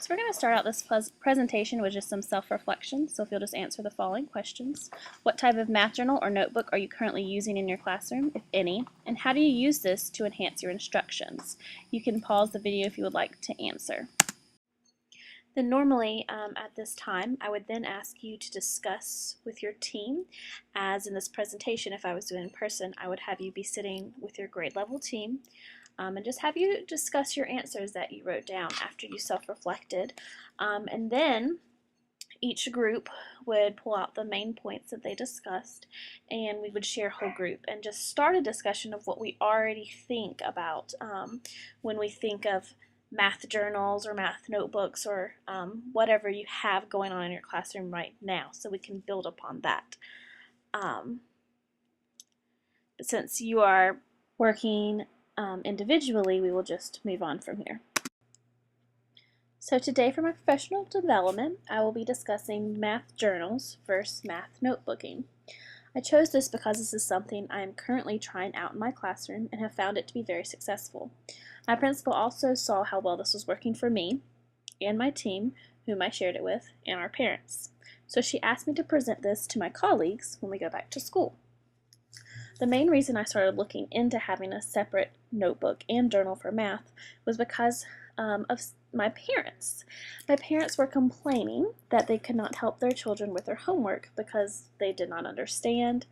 So we're going to start out this presentation with just some self-reflection. So if you'll just answer the following questions. What type of math journal or notebook are you currently using in your classroom, if any? And how do you use this to enhance your instructions? You can pause the video if you would like to answer. Then normally at this time, I would then ask you to discuss with your team. As in this presentation, if I was doing it in person, I would have you be sitting with your grade level team. And just have you discuss your answers that you wrote down after you self-reflected. And then each group would pull out the main points that they discussed, and we would share whole group and just start a discussion of what we already think about when we think of math journals or math notebooks or whatever you have going on in your classroom right now, so we can build upon that. Since you are working individually, we will just move on from here. So today for my professional development, I will be discussing math journals versus math notebooking. I chose this because this is something I am currently trying out in my classroom and have found it to be very successful. My principal also saw how well this was working for me and my team, whom I shared it with, and our parents. So she asked me to present this to my colleagues when we go back to school. The main reason I started looking into having a separate notebook and journal for math was because of my parents. My parents were complaining that they could not help their children with their homework because they did not understand.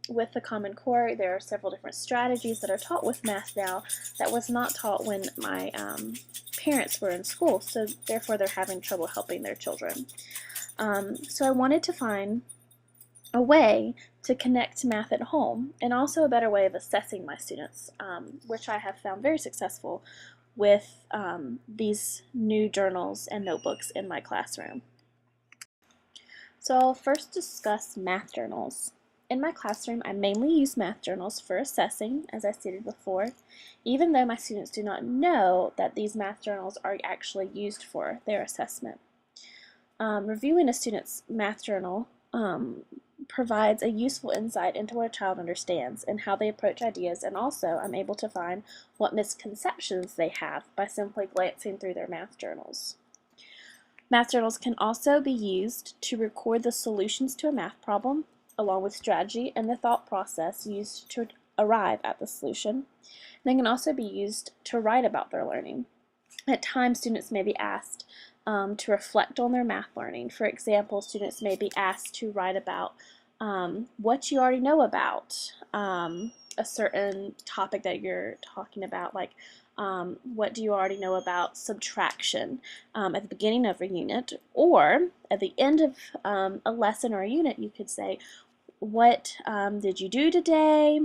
With the Common Core, there are several different strategies that are taught with math now that was not taught when my parents were in school, so therefore they're having trouble helping their children. So I wanted to find a way to connect to math at home, and also a better way of assessing my students, which I have found very successful with these new journals and notebooks in my classroom. So I'll first discuss math journals. In my classroom, I mainly use math journals for assessing, as I stated before, even though my students do not know that these math journals are actually used for their assessment. Reviewing a student's math journal provides a useful insight into what a child understands and how they approach ideas, and also I'm able to find what misconceptions they have by simply glancing through their math journals. Math journals can also be used to record the solutions to a math problem, along with strategy and the thought process used to arrive at the solution. They can also be used to write about their learning. At times, students may be asked to reflect on their math learning. For example, students may be asked to write about what you already know about a certain topic that you're talking about, like what do you already know about subtraction at the beginning of a unit, or at the end of a lesson or a unit, you could say, what did you do today,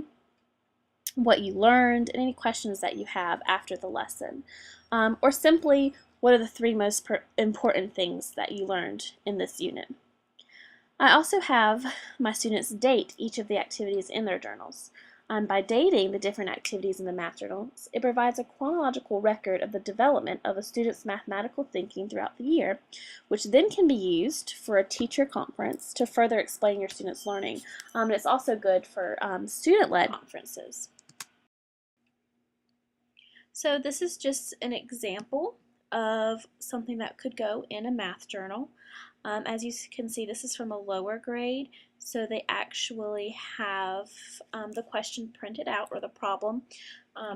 what you learned, and any questions that you have after the lesson. Or simply, what are the three most important things that you learned in this unit. I also have my students date each of the activities in their journals. By dating the different activities in the math journals, it provides a chronological record of the development of a student's mathematical thinking throughout the year, which then can be used for a teacher conference to further explain your students' learning. And it's also good for student-led conferences. So this is just an example of something that could go in a math journal. As you can see, this is from a lower grade, so they actually have the question printed out, or the problem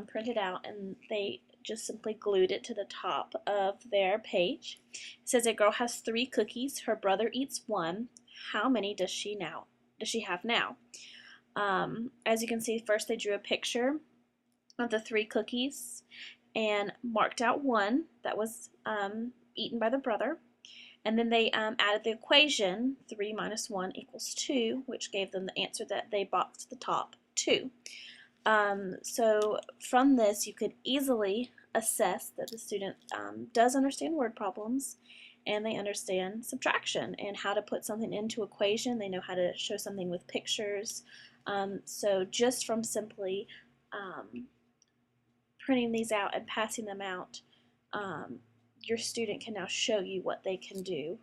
printed out, and they just simply glued it to the top of their page. It says a girl has 3 cookies, her brother eats 1. How many does she have now? As you can see, first they drew a picture of the 3 cookies and marked out 1 that was eaten by the brother. And then they added the equation, 3 minus 1 equals 2, which gave them the answer that they boxed the top, 2. So from this, you could easily assess that the student does understand word problems, and they understand subtraction and how to put something into equation. They know how to show something with pictures. So just from simply printing these out and passing them out, your student can now show you what they can do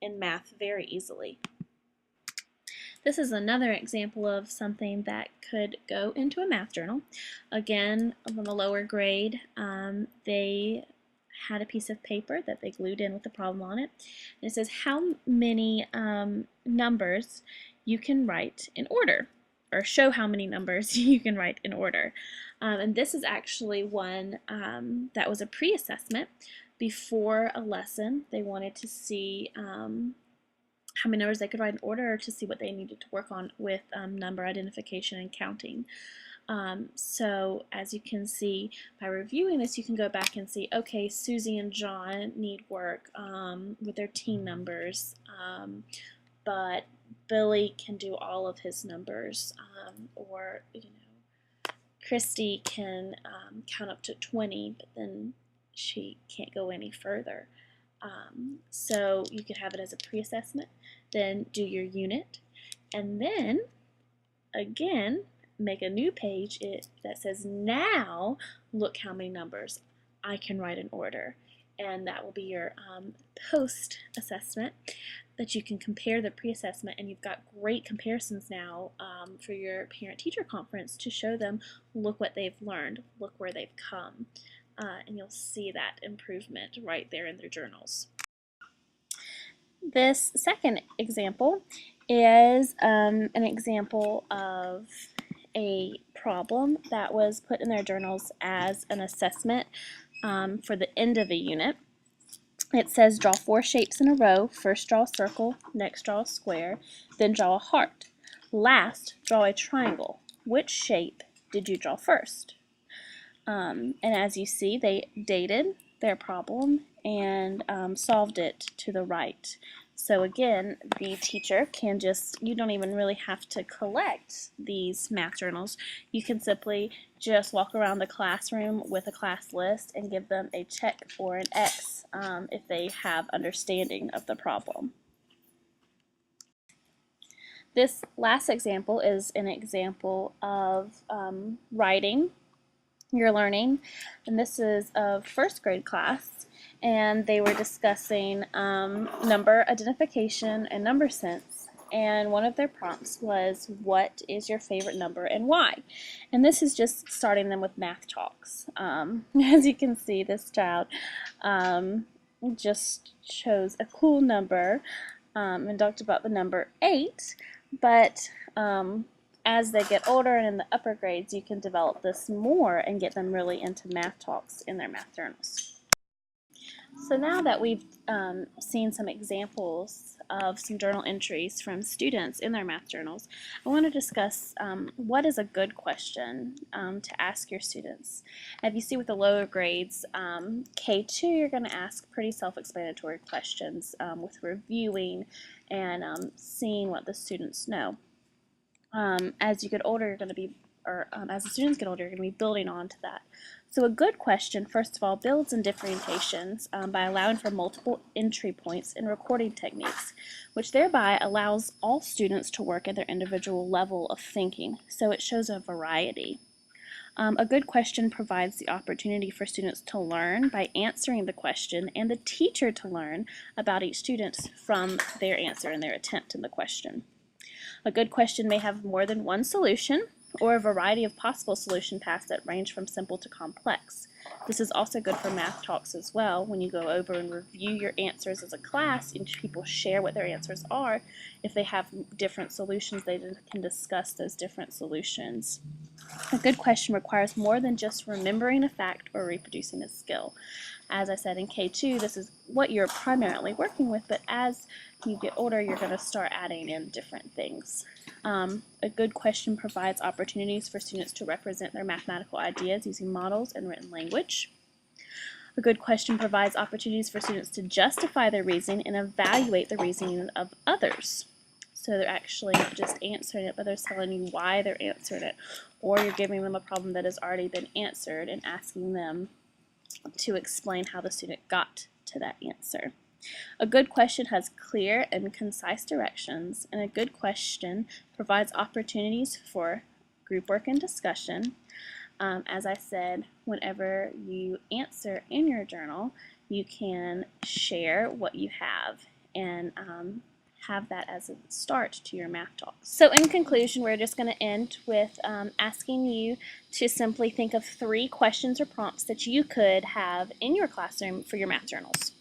in math very easily. This is another example of something that could go into a math journal. Again, from a lower grade, they had a piece of paper that they glued in with the problem on it. And it says how many numbers you can write in order, or show how many numbers you can write in order. And this is actually one that was a pre-assessment. Before a lesson, they wanted to see how many numbers they could write in order, to see what they needed to work on with number identification and counting. So as you can see by reviewing this, you can go back and see, okay, Susie and John need work with their team numbers, but Billy can do all of his numbers, or Christy can count up to 20, but then she can't go any further. So you could have it as a pre-assessment, then do your unit, and then again make a new page that says, now look how many numbers I can write in order. And that will be your post-assessment, that you can compare the pre-assessment, and you've got great comparisons now for your parent-teacher conference to show them, look what they've learned, look where they've come. And you'll see that improvement right there in their journals. This second example is an example of a problem that was put in their journals as an assessment for the end of a unit. It says draw 4 shapes in a row. First draw a circle, next draw a square, then draw a heart. Last, draw a triangle. Which shape did you draw first? And as you see, they dated their problem and solved it to the right. So again, the teacher can you don't even really have to collect these math journals. You can simply just walk around the classroom with a class list and give them a check or an X if they have understanding of the problem. This last example is an example of writing your learning, and this is a first grade class, and they were discussing number identification and number sense, and one of their prompts was, what is your favorite number and why? And this is just starting them with math talks. As you can see, this child just chose a cool number and talked about the number 8, but as they get older and in the upper grades, you can develop this more and get them really into math talks in their math journals. So now that we've seen some examples of some journal entries from students in their math journals, I want to discuss what is a good question to ask your students. If you see with the lower grades, K2, you're going to ask pretty self-explanatory questions with reviewing and seeing what the students know. As you get older, you're going to be, as the students get older, you're going to be building on to that. So a good question, first of all, builds in differentiations by allowing for multiple entry points and recording techniques, which thereby allows all students to work at their individual level of thinking. So it shows a variety. A good question provides the opportunity for students to learn by answering the question, and the teacher to learn about each student from their answer and their attempt in the question. A good question may have more than one solution or a variety of possible solution paths that range from simple to complex. This is also good for math talks as well. When you go over and review your answers as a class and people share what their answers are, if they have different solutions, they can discuss those different solutions. A good question requires more than just remembering a fact or reproducing a skill. As I said in K2, this is what you're primarily working with, but as you get older, you're going to start adding in different things. A good question provides opportunities for students to represent their mathematical ideas using models and written language. A good question provides opportunities for students to justify their reasoning and evaluate the reasoning of others. So they're actually not just answering it, but they're telling you why they're answering it. Or you're giving them a problem that has already been answered and asking them to explain how the student got to that answer. A good question has clear and concise directions, and a good question provides opportunities for group work and discussion. As I said, whenever you answer in your journal, you can share what you have and have that as a start to your math talks. So in conclusion, we're just going to end with asking you to simply think of 3 questions or prompts that you could have in your classroom for your math journals.